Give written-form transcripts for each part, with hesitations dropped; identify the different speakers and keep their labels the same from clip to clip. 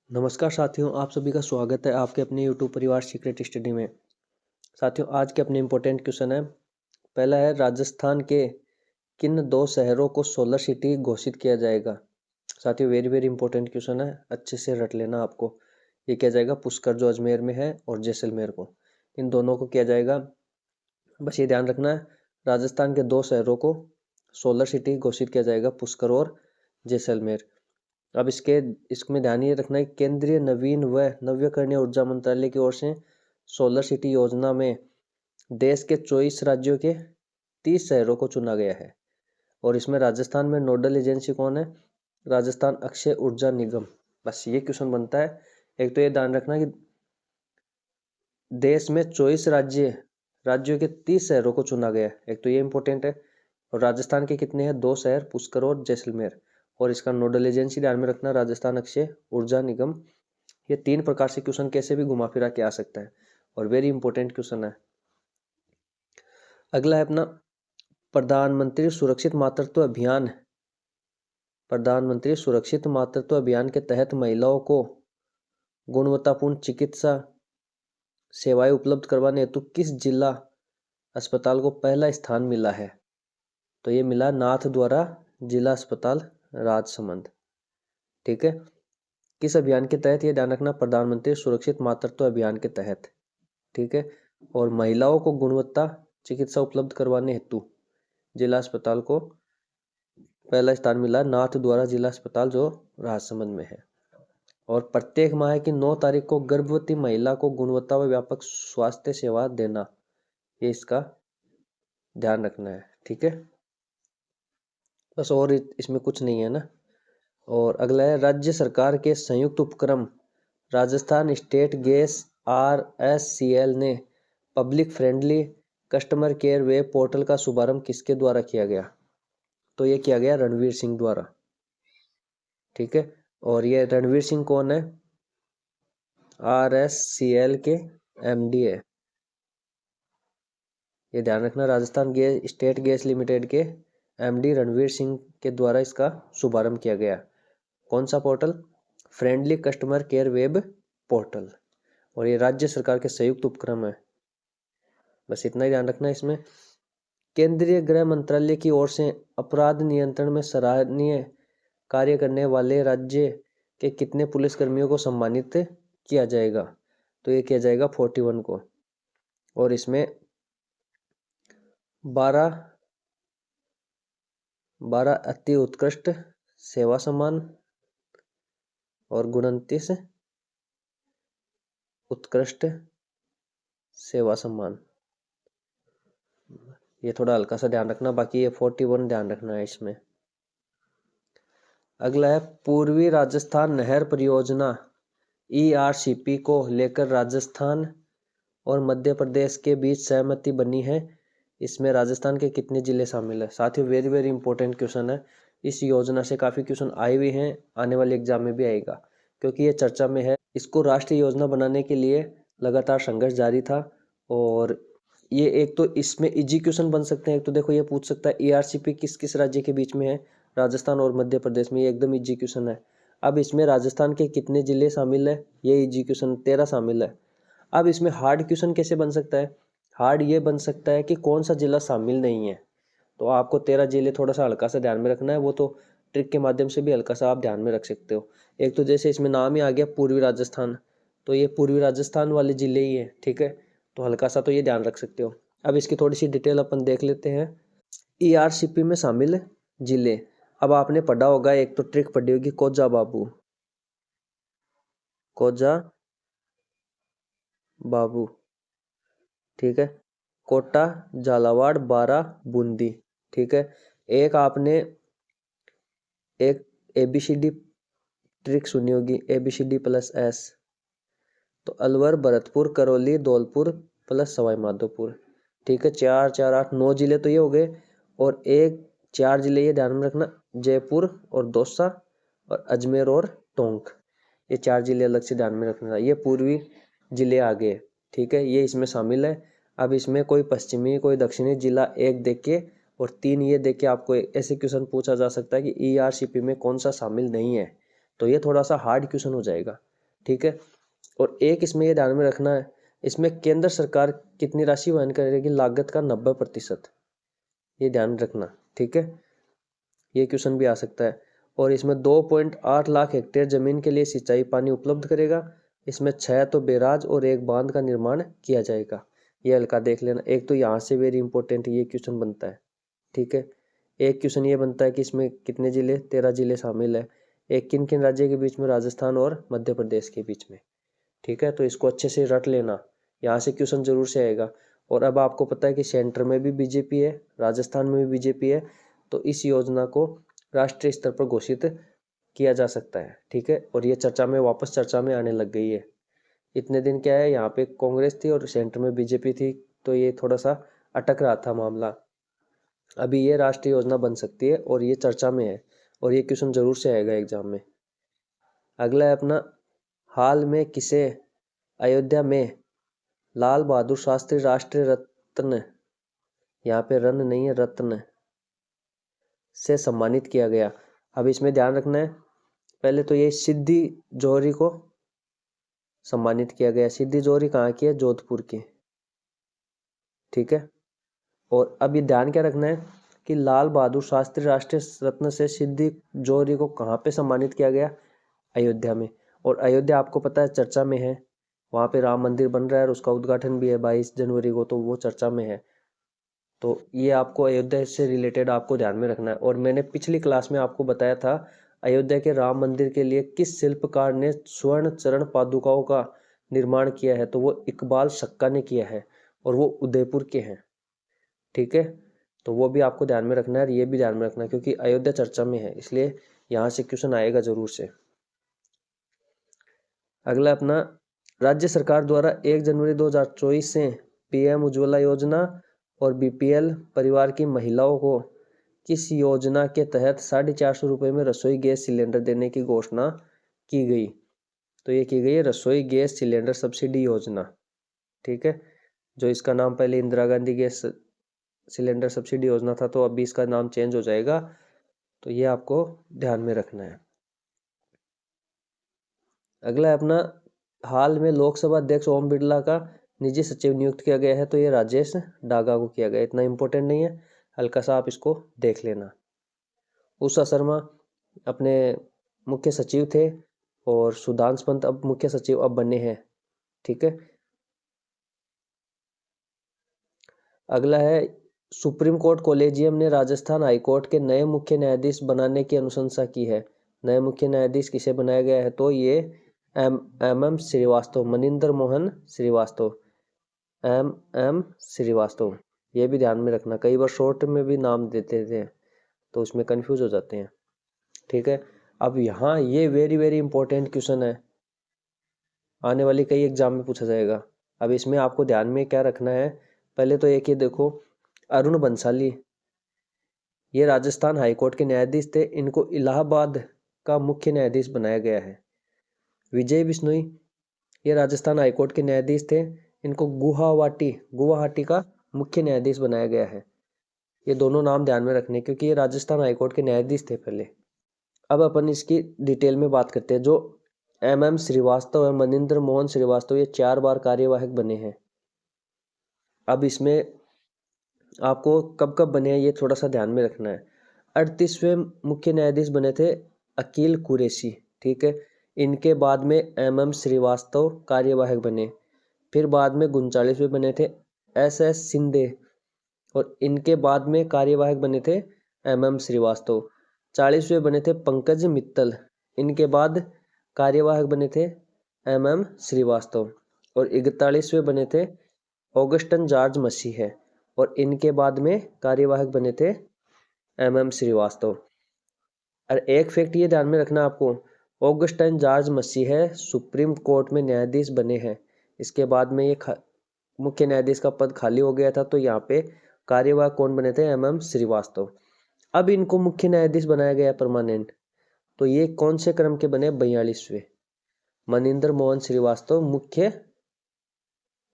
Speaker 1: नमस्कार साथियों, आप सभी का स्वागत है आपके अपने YouTube परिवार सीक्रेट स्टडी में। साथियों, आज के अपने इम्पोर्टेंट क्वेश्चन है। पहला है, राजस्थान के किन दो शहरों को सोलर सिटी घोषित किया जाएगा। साथियों, वेरी वेरी इंपॉर्टेंट क्वेश्चन है, अच्छे से रट लेना आपको। ये किया जाएगा पुष्कर जो अजमेर में है और जैसलमेर को, इन दोनों को किया जाएगा। बस ये ध्यान रखना है, राजस्थान के दो शहरों को सोलर सिटी घोषित किया जाएगा, पुष्कर और जैसलमेर। अब इसमें ध्यान ये रखना है, केंद्रीय नवीन व नवीकरणीय ऊर्जा मंत्रालय की ओर से सोलर सिटी योजना में देश के 24 राज्यों के 30 शहरों को चुना गया है। और इसमें राजस्थान में नोडल एजेंसी कौन है? राजस्थान अक्षय ऊर्जा निगम। बस ये क्वेश्चन बनता है। एक तो ये ध्यान रखना कि देश में 24 राज्यों के 30 शहरों को चुना गया है, एक तो ये इंपॉर्टेंट है। और राजस्थान के कितने हैं? 2 शहर, पुष्कर और जैसलमेर। और इसका नोडल एजेंसी ध्यान में रखना, राजस्थान अक्षय ऊर्जा निगम। ये 3 प्रकार से क्वेश्चन कैसे भी घुमा फिरा के आ सकता है और वेरी इंपॉर्टेंट क्वेश्चन है। अगला है अपना प्रधानमंत्री सुरक्षित मातृत्व अभियान। प्रधानमंत्री सुरक्षित मातृत्व अभियान के तहत महिलाओं को गुणवत्तापूर्ण चिकित्सा सेवाएं उपलब्ध करवाने हेतु किस जिला अस्पताल को पहला स्थान मिला है? तो ये मिला नाथ द्वारा जिला अस्पताल राजसमंद। ठीक है, किस अभियान के तहत? ये ध्यान रखना, प्रधानमंत्री सुरक्षित मातृत्व अभियान के तहत। ठीक है, और महिलाओं को गुणवत्ता चिकित्सा उपलब्ध करवाने हेतु जिला अस्पताल को पहला स्थान मिला नाथ द्वारा जिला अस्पताल जो राजसमंद में है। और प्रत्येक माह की 9 तारीख को गर्भवती महिला को गुणवत्ता व व्यापक स्वास्थ्य सेवा देना, ये इसका ध्यान रखना है। ठीक है, बस और इसमें कुछ नहीं है ना। और अगला है, राज्य सरकार के संयुक्त उपक्रम राजस्थान स्टेट गैस RSCL ने public friendly customer care web portal का शुभारंभ किसके द्वारा किया गया? तो ये किया गया रणवीर सिंह द्वारा। ठीक है, और ये रणवीर सिंह कौन है? RSCL के MD है। ये ध्यान रखना, Rajasthan gas state gas limited के MD रणवीर सिंह के द्वारा इसका शुभारंभ किया गया। कौन सा portal? Friendly customer care web portal. और ये राज्य सरकार के संयुक्त उपक्रम है। बस इतना ही ध्यान रखना इसमें। केंद्रीय गृह मंत्रालय की ओर से अपराध नियंत्रण में सराहनीय कार्य करने वाले राज्य के कितने पुलिसकर्मियों को सम्मानित किया जाएगा? तो ये किया जाएगा 41 को। और इसमें 12 अति उत्कृष्ट सेवा सम्मान और 29 उत्कृष्ट सेवा सम्मान। ये थोड़ा हल्का सा ध्यान रखना, बाकी ये 41 ध्यान रखना है इसमें। अगला है, पूर्वी राजस्थान नहर परियोजना ERCP को लेकर राजस्थान और मध्य प्रदेश के बीच सहमति बनी है। इसमें राजस्थान के कितने जिले शामिल है? साथियों, वेरी वेरी इंपॉर्टेंट क्वेश्चन है। इस योजना से काफी क्वेश्चन आए हुए हैं, आने वाले एग्जाम में भी आएगा, क्योंकि ये चर्चा में है। इसको राष्ट्रीय योजना बनाने के लिए लगातार संघर्ष जारी था। और ये एक तो इसमें इजी क्वेश्चन बन सकते हैं। एक तो देखो, ये पूछ सकता है ERCP किस किस राज्य के बीच में है? राजस्थान और मध्य प्रदेश में। ये एकदम इजी क्वेश्चन है। अब इसमें राजस्थान के कितने जिले शामिल है? ये इजी क्वेश्चन 13 शामिल है। अब इसमें हार्ड क्वेश्चन कैसे बन सकता है? हार्ड ये बन सकता है कि कौन सा जिला शामिल नहीं है। तो आपको 13 जिले थोड़ा सा हल्का सा ध्यान में रखना है, वो तो ट्रिक के माध्यम से भी हल्का सा आप ध्यान में रख सकते हो। एक तो जैसे इसमें नाम ही आ गया पूर्वी राजस्थान, तो ये पूर्वी राजस्थान वाले जिले ही है। ठीक है, तो हल्का सा तो ये ध्यान रख सकते हो। अब इसकी थोड़ी सी डिटेल अपन देख लेते हैं। ERCP में शामिल जिले, अब आपने पढ़ा होगा, एक तो ट्रिक पढ़ी होगी, कोजा बाबू, कोजा बाबू। ठीक है, कोटा, झालावाड़, बारा, बूंदी। ठीक है, एक आपने एक ABCD ट्रिक सुनी होगी, ABCD+S। तो अलवर, भरतपुर, करौली, धौलपुर प्लस सवाई माधोपुर। ठीक है, 4 4 8 9 जिले तो ये हो गए। और 4 जिले ये ध्यान में रखना, जयपुर और दौसा और अजमेर और टोंक। ये 4 जिले अलग से ध्यान में रखना। ये पूर्वी जिले आ गए। ठीक है, ये इसमें शामिल है। अब इसमें कोई पश्चिमी कोई दक्षिणी जिला एक देख के और 3 ये देख के आपको ऐसे क्वेश्चन पूछा जा सकता है कि ERCP में कौन सा शामिल नहीं है। तो ये थोड़ा सा हार्ड क्वेश्चन हो जाएगा। ठीक है। और एक इसमें ये ध्यान में रखना है, इसमें केंद्र सरकार कितनी राशि वहन करेगी, लागत का 90%, ये ध्यान रखना, ठीक है। ये क्वेश्चन भी आ सकता है। और इसमें 2.8 लाख हेक्टेयर जमीन के लिए सिंचाई पानी उपलब्ध करेगा। इसमें 6 तो बैराज और एक बांध का निर्माण किया जाएगा। ये हल्का देख लेना। एक तो यहाँ से वेरी इंपॉर्टेंट ये क्वेश्चन बनता है, ठीक है। एक क्वेश्चन ये बनता है कि इसमें कितने जिले, 13 जिले शामिल है। एक किन किन राज्य के बीच में, राजस्थान और मध्य प्रदेश के बीच में, ठीक है। तो इसको अच्छे से रट लेना, यहाँ से क्वेश्चन जरूर से आएगा। और अब आपको पता है कि सेंटर में भी बीजेपी है, राजस्थान में भी बीजेपी है, तो इस योजना को राष्ट्रीय स्तर पर घोषित किया जा सकता है, ठीक है। और ये चर्चा में, वापस चर्चा में आने लग गई है। इतने दिन क्या है, यहाँ पे कांग्रेस थी और सेंटर में बीजेपी थी, तो ये थोड़ा सा अटक रहा था मामला। अभी ये राष्ट्रीय योजना बन सकती है और ये चर्चा में है, और ये क्वेश्चन जरूर से आएगा एग्जाम में। अगला है अपना, हाल में किसे अयोध्या में लाल बहादुर शास्त्री राष्ट्रीय रत्न, यहाँ पे रन नहीं है, रत्न से सम्मानित किया गया। अब इसमें ध्यान रखना है, पहले तो ये सिद्धि जौहरी को सम्मानित किया गया। सिद्धि जौहरी कहाँ की है, जोधपुर की, ठीक है। और अब ये ध्यान क्या रखना है कि लाल बहादुर शास्त्री राष्ट्रीय रत्न से सिद्धि जौहरी को कहाँ पे सम्मानित किया गया, अयोध्या में। और अयोध्या आपको पता है चर्चा में है, वहाँ पे राम मंदिर बन रहा है और उसका उद्घाटन भी है 22 जनवरी को, तो वो चर्चा में है। तो ये आपको अयोध्या से रिलेटेड आपको ध्यान में रखना है। और मैंने पिछली क्लास में आपको बताया था, अयोध्या के राम मंदिर के लिए किस शिल्पकार ने स्वर्ण चरण पादुकाओं का निर्माण किया है, तो वो इकबाल सक्का ने किया है और वो उदयपुर के हैं, ठीक है। तो वो भी आपको ध्यान में रखना है और ये भी ध्यान में रखना है, क्योंकि अयोध्या चर्चा में है, इसलिए यहाँ से क्वेश्चन आएगा जरूर से। अगला अपना, राज्य सरकार द्वारा 1 जनवरी 2024 से पीएम उज्ज्वला योजना और बीपीएल परिवार की महिलाओं को किस योजना के तहत 450 रुपये में रसोई गैस सिलेंडर देने की घोषणा की गई, तो ये की गई है रसोई गैस सिलेंडर सब्सिडी योजना, ठीक है। जो इसका नाम पहले Indira Gandhi gas cylinder subsidy योजना था, तो अभी इसका नाम चेंज हो जाएगा, तो ये आपको ध्यान में रखना है। अगला है अपना, हाल में लोकसभा अध्यक्ष ओम बिरला का निजी सचिव नियुक्त किया गया है, तो ये राजेश डागा को किया गया। इतना इंपॉर्टेंट नहीं है, हल्का सा आप इसको देख लेना। उषा शर्मा अपने मुख्य सचिव थे और सुधांशु पंत अब मुख्य सचिव अब बने हैं, ठीक है। अगला है, सुप्रीम कोर्ट कॉलेजियम ने राजस्थान हाईकोर्ट के नए मुख्य न्यायाधीश बनाने की अनुशंसा की है। नए मुख्य न्यायाधीश किसे बनाया गया है, तो ये एम श्रीवास्तव, मनिंदर मोहन श्रीवास्तव, एम श्रीवास्तव। ये भी ध्यान में रखना, कई बार शॉर्ट में भी नाम देते थे तो उसमें कंफ्यूज हो जाते हैं, ठीक है। अब यहाँ ये वेरी वेरी इंपॉर्टेंट क्वेश्चन है, आने वाली कई एग्जाम में पूछा जाएगा। अब इसमें आपको ध्यान में क्या रखना है, पहले तो एक ये देखो, अरुण बंसाली ये राजस्थान हाईकोर्ट के न्यायाधीश थे, इनको इलाहाबाद का मुख्य न्यायाधीश बनाया गया है। विजय बिश्नोई ये राजस्थान हाईकोर्ट के न्यायाधीश थे, इनको गुवाहाटी का मुख्य न्यायाधीश बनाया गया है। ये दोनों नाम ध्यान में रखने, क्योंकि ये राजस्थान हाईकोर्ट के न्यायाधीश थे पहले। अब अपन इसकी डिटेल में बात करते हैं। जो एम श्रीवास्तव है, मनिंदर मोहन श्रीवास्तव, ये 4 बार कार्यवाहक बने हैं। अब इसमें आपको कब कब बने हैं ये थोड़ा सा ध्यान में रखना है। 38वें मुख्य न्यायाधीश बने थे अकील कुरैशी, ठीक है। इनके बाद में एम श्रीवास्तव कार्यवाहक बने। फिर बाद में 39वें बने थे एस शिंदे, और इनके बाद में कार्यवाहक बने थे एम श्रीवास्तव। 40वें बने थे पंकज मित्तल, इनके बाद कार्यवाहक बने थे एम श्रीवास्तव। और 41वें बने थे ऑगस्टन जॉर्ज मसीह, और इनके बाद में कार्यवाहक बने थे एम श्रीवास्तव। और एक फैक्ट ये ध्यान में रखना आपको, ऑगस्टाइन जॉर्ज मसीह सुप्रीम कोर्ट में न्यायाधीश बने हैं। इसके बाद में ये मुख्य न्यायाधीश का पद खाली हो गया था, तो यहाँ पे कार्यवाहक कौन बने थे, एम श्रीवास्तव। अब इनको मुख्य न्यायाधीश बनाया गया परमानेंट, तो ये कौन से क्रम के बने, 42वें। मनिंदर मोहन श्रीवास्तव मुख्य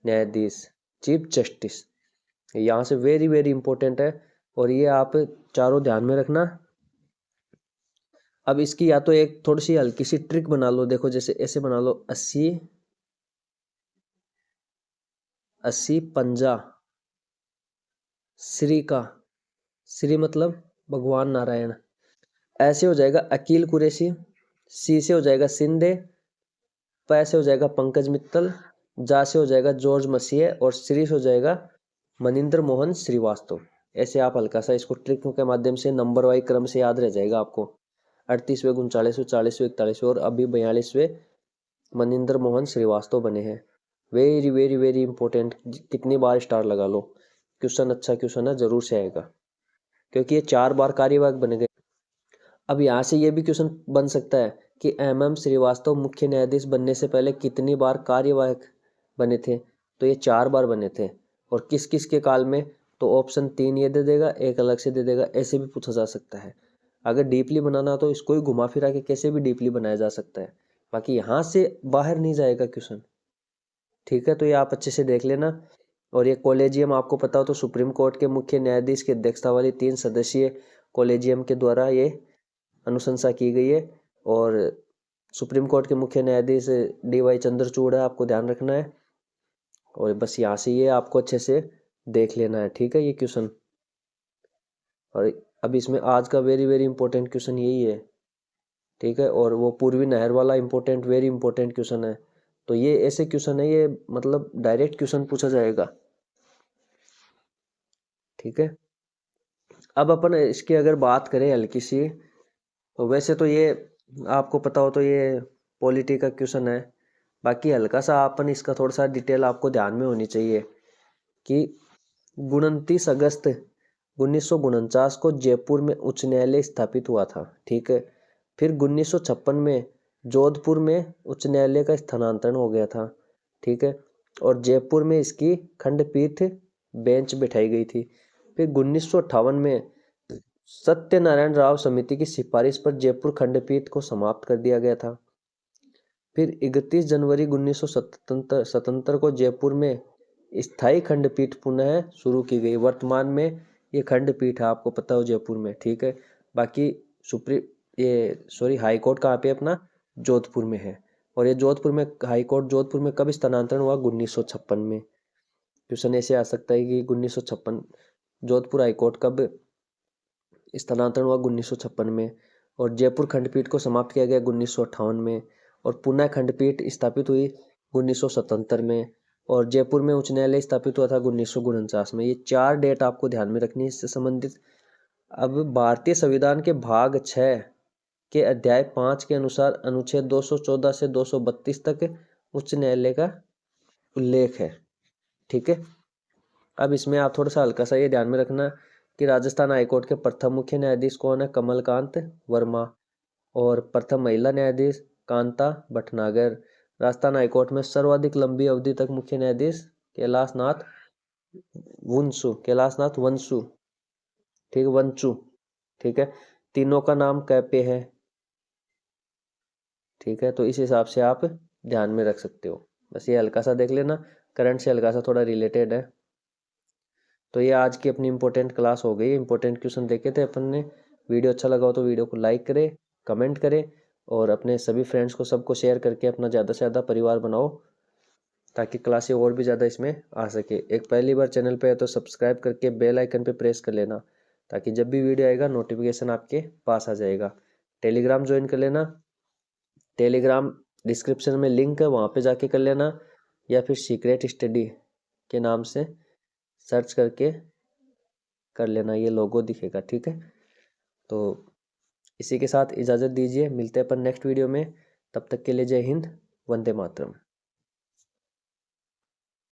Speaker 1: न्यायाधीश, चीफ जस्टिस। यहाँ से वेरी वेरी इंपॉर्टेंट है, और ये आप चारों ध्यान में रखना। अब इसकी या तो एक थोड़ी सी हल्की सी ट्रिक बना लो, देखो जैसे ऐसे बना लो, 80 80 पंजा श्री का, श्री मतलब भगवान नारायण। ऐसे हो जाएगा अकील कुरैशी, सी से हो जाएगा सिंधे, पै से हो जाएगा पंकज मित्तल, जा से हो जाएगा जॉर्ज मसीह और श्री से हो जाएगा मनिंदर मोहन श्रीवास्तव। ऐसे आप हल्का सा इसको ट्रिक के माध्यम से नंबर वाइज क्रम से याद रह जाएगा आपको। 38वें 39वें 40वें 41वें और अभी 42वें मनिंदर मोहन श्रीवास्तव बने हैं। वेरी वेरी वेरी इंपॉर्टेंट, कितनी बार स्टार लगा लो, क्वेश्चन अच्छा क्वेश्चन है, जरूर से आएगा, क्योंकि ये 4 बार कार्यवाहक बन गए। अब यहाँ से ये भी क्वेश्चन बन सकता है कि MM श्रीवास्तव मुख्य न्यायाधीश बनने से पहले कितनी बार कार्यवाहक बने थे, तो ये 4 बार बने थे। और किस किस के काल में, तो ऑप्शन 3 ये दे देगा, एक अलग से दे देगा, ऐसे भी पूछा जा सकता है। अगर डीपली बनाना तो इसको ही घुमा फिरा के कैसे भी डीपली बनाया जा सकता है, बाकी यहाँ से बाहर नहीं जाएगा क्वेश्चन। ठीक है, तो ये आप अच्छे से देख लेना। और ये कॉलेजियम आपको पता हो तो सुप्रीम कोर्ट के मुख्य न्यायाधीश की अध्यक्षता वाली 3 सदस्यीय कॉलेजियम के द्वारा ये अनुशंसा की गई है। और सुप्रीम कोर्ट के मुख्य न्यायाधीश DY चंद्रचूड़ है, आपको ध्यान रखना है। और बस यहाँ से ये आपको अच्छे से देख लेना है। ठीक है, ये क्वेश्चन। और अब इसमें आज का वेरी वेरी इंपॉर्टेंट क्वेश्चन यही है। ठीक है, और वो पूर्वी नहर वाला इंपॉर्टेंट वेरी इंपॉर्टेंट क्वेश्चन है। तो ये ऐसे क्वेश्चन है, ये मतलब डायरेक्ट क्वेश्चन पूछा जाएगा। ठीक है, अब अपन इसकी अगर बात करें हल्की सी, तो वैसे तो ये आपको पता हो तो ये पॉलिटी का क्वेश्चन है, बाकी हल्का सा अपन इसका थोड़ा सा डिटेल आपको ध्यान में होनी चाहिए कि 29 अगस्त 1949 को जयपुर में उच्च न्यायालय स्थापित हुआ था। ठीक है, फिर 1956 में जोधपुर में उच्च न्यायालय का स्थानांतरण हो गया था। ठीक है, और जयपुर में इसकी खंडपीठ बेंच बिठाई गई थी। फिर 1958 में सत्यनारायण राव समिति की सिफारिश पर जयपुर खंडपीठ को समाप्त कर दिया गया था। फिर 31 जनवरी 1977 को जयपुर में स्थायी खंडपीठ पुनः शुरू की गई। वर्तमान में ये खंडपीठ है, आपको पता हो, जयपुर में। ठीक है, बाकी हाई कोर्ट कहाँ पे अपना जोधपुर में है। और ये जोधपुर में हाई कोर्ट जोधपुर में कब स्थानांतरण हुआ, 1956 में। क्वेश्चन ऐसे आ सकता है कि 1956 जोधपुर हाई कोर्ट कब स्थानांतरण हुआ, 1956 में। और जयपुर खंडपीठ को समाप्त किया गया 1958 में। और पुनः खंडपीठ स्थापित हुई 1977 में। और जयपुर में उच्च न्यायालय स्थापित हुआ था 1949 में। ये 4 डेट आपको ध्यान में रखनी है इससे संबंधित। अब भारतीय संविधान के भाग 6 के अध्याय 5 के अनुसार अनुच्छेद 214 से 232 तक उच्च न्यायालय का उल्लेख है। ठीक है, अब इसमें आप थोड़ा सा हल्का सा ये ध्यान में रखना कि राजस्थान हाईकोर्ट के प्रथम मुख्य न्यायाधीश कौन है, कमलकांत वर्मा। और प्रथम महिला न्यायाधीश कांता भटनागर। राजस्थान हाईकोर्ट में सर्वाधिक लंबी अवधि तक मुख्य न्यायाधीश कैलाशनाथ वंशु। ठीक है, वंशु। ठीक है, तीनों का नाम कैपे है। ठीक है, तो इस हिसाब से आप ध्यान में रख सकते हो। बस ये हल्का सा देख लेना, करंट से हल्का सा थोड़ा रिलेटेड है। तो ये आज की अपनी इंपॉर्टेंट क्लास हो गई। इंपॉर्टेंट क्वेश्चन देखे थे अपन ने। वीडियो अच्छा लगा हो तो वीडियो को लाइक करें, कमेंट करें और अपने सभी फ्रेंड्स को सबको शेयर करके अपना ज़्यादा से ज़्यादा परिवार बनाओ, ताकि क्लासें और भी ज़्यादा इसमें आ सके। एक पहली बार चैनल पे है तो सब्सक्राइब करके बेल आइकन पे प्रेस कर लेना, ताकि जब भी वीडियो आएगा नोटिफिकेशन आपके पास आ जाएगा। टेलीग्राम ज्वाइन कर लेना, टेलीग्राम डिस्क्रिप्शन में लिंक है, वहाँ पे जाके कर लेना, या फिर सीक्रेट स्टडी के नाम से सर्च करके कर लेना, ये लोगो दिखेगा। ठीक है, तो इसी के साथ इजाज़त दीजिए, मिलते हैं अपन नेक्स्ट वीडियो में। तब तक के लिए जय हिंद, वंदे मातरम।